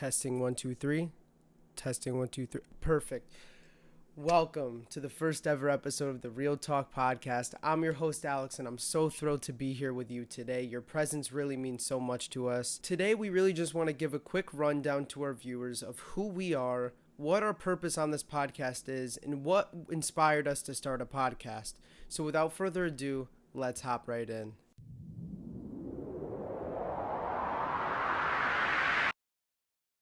Testing 1 2 3. Testing 1 2 3. Perfect. Welcome to the first ever episode of the Real Talk Podcast. I'm your host, Alex, and I'm so thrilled to be here with you today. Your presence really means so much to us. Today, we really just want to give a quick rundown to our viewers of who we are, what our purpose on this podcast is, and what inspired us to start a podcast. So without further ado, let's hop right in.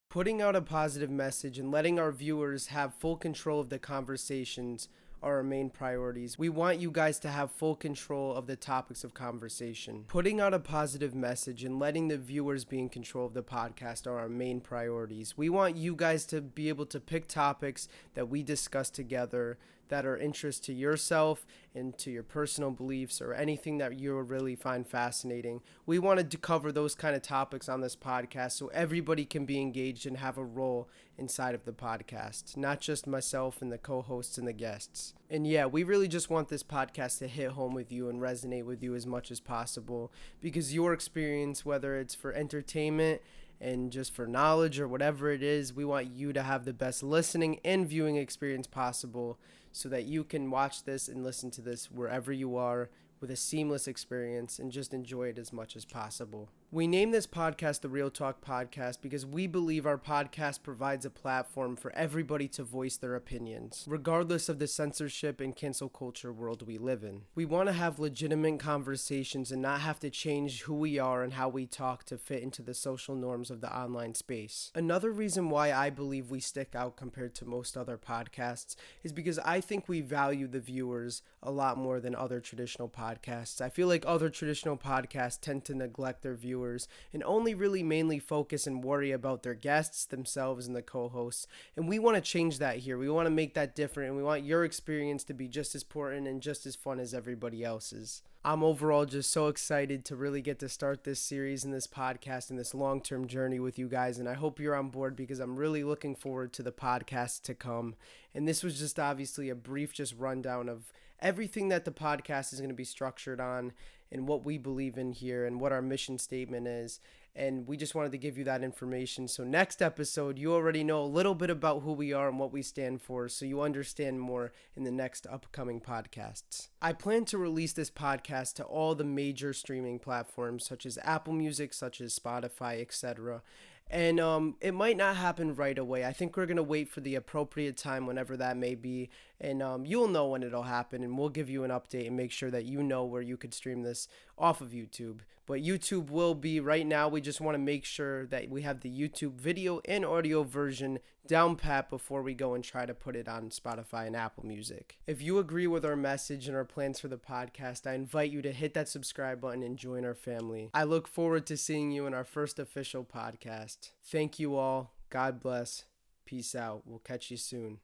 Putting out a positive message and letting our viewers have full control of the conversations are our main priorities. We want you guys to have full control of the topics of conversation. Putting out a positive message and letting the viewers be in control of the podcast are our main priorities. We want you guys to be able to pick topics that we discuss together that are interest to yourself and to your personal beliefs or anything that you really find fascinating. We wanted to cover those kind of topics on this podcast so everybody can be engaged and have a role inside of the podcast, not just myself and the co-hosts and the guests. And yeah, we really just want this podcast to hit home with you and resonate with you as much as possible, because your experience, whether it's for entertainment and just for knowledge or whatever it is, we want you to have the best listening and viewing experience possible so that you can watch this and listen to this wherever you are with a seamless experience and just enjoy it as much as possible. We named this podcast the Real Talk Podcast because we believe our podcast provides a platform for everybody to voice their opinions, regardless of the censorship and cancel culture world we live in. We want to have legitimate conversations and not have to change who we are and how we talk to fit into the social norms of the online space. Another reason why I believe we stick out compared to most other podcasts is because I think we value the viewers a lot more than other traditional podcasts. I feel like other traditional podcasts tend to neglect their viewers and only really mainly focus and worry about their guests, themselves, and the co-hosts. And we want to change that here. We want to make that different, and we want your experience to be just as important and just as fun as everybody else's. I'm overall just so excited to really get to start this series and this podcast and this long-term journey with you guys, and I hope you're on board because I'm really looking forward to the podcast to come. And this was just obviously a brief just rundown of everything that the podcast is going to be structured on and what we believe in here and what our mission statement is. And we just wanted to give you that information. So next episode, you already know a little bit about who we are and what we stand for, so you understand more in the next upcoming podcasts. I plan to release this podcast to all the major streaming platforms such as Apple Music, such as Spotify, etc. And it might not happen right away. I think we're going to wait for the appropriate time, whenever that may be. And you'll know when it'll happen, and we'll give you an update and make sure that you know where you could stream this off of YouTube. But YouTube will be, right now, we just want to make sure that we have the YouTube video and audio version down pat before we go and try to put it on Spotify and Apple Music. If you agree with our message and our plans for the podcast, I invite you to hit that subscribe button and join our family. I look forward to seeing you in our first official podcast. Thank you all. God bless. Peace out. We'll catch you soon.